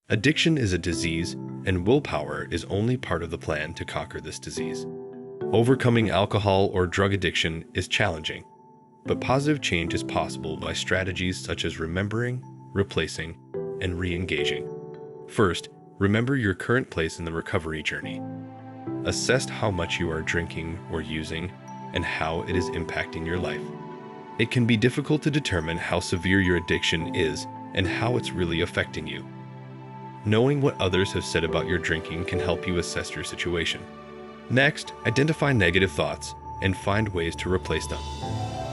Addiction is a disease, and willpower is only part of the plan to conquer this disease. Overcoming alcohol or drug addiction is challenging, but positive change is possible by strategies such as remembering, replacing, and re-engaging. First, remember your current place in the recovery journey. Assess how much you are drinking or using and how it is impacting your life. It can be difficult to determine how severe your addiction is and how it's really affecting you. Knowing what others have said about your drinking can help you assess your situation. Next, identify negative thoughts and find ways to replace them.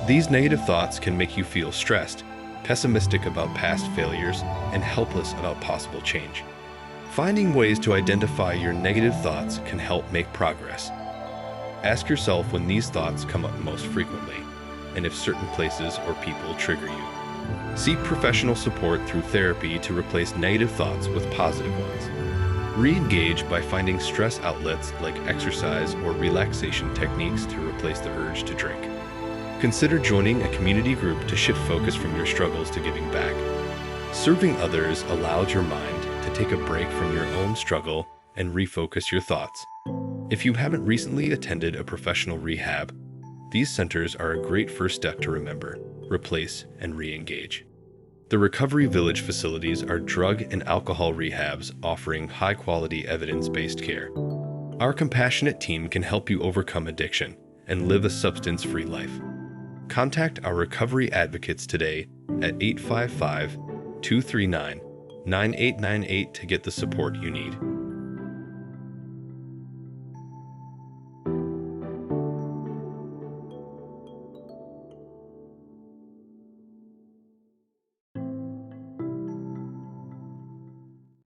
These negative thoughts can make you feel stressed, pessimistic about past failures, and helpless about possible change. Finding ways to identify your negative thoughts can help make progress. Ask yourself when these thoughts come up most frequently, and if certain places or people trigger you. Seek professional support through therapy to replace negative thoughts with positive ones. Re-engage by finding stress outlets like exercise or relaxation techniques to replace the urge to drink. Consider joining a community group to shift focus from your struggles to giving back. Serving others allows your mind to take a break from your own struggle and refocus your thoughts. If you haven't recently attended a professional rehab, these centers are a great first step to remember, replace, and re-engage. The Recovery Village facilities are drug and alcohol rehabs offering high-quality evidence-based care. Our compassionate team can help you overcome addiction and live a substance-free life. Contact our recovery advocates today at 855-239-9898 to get the support you need.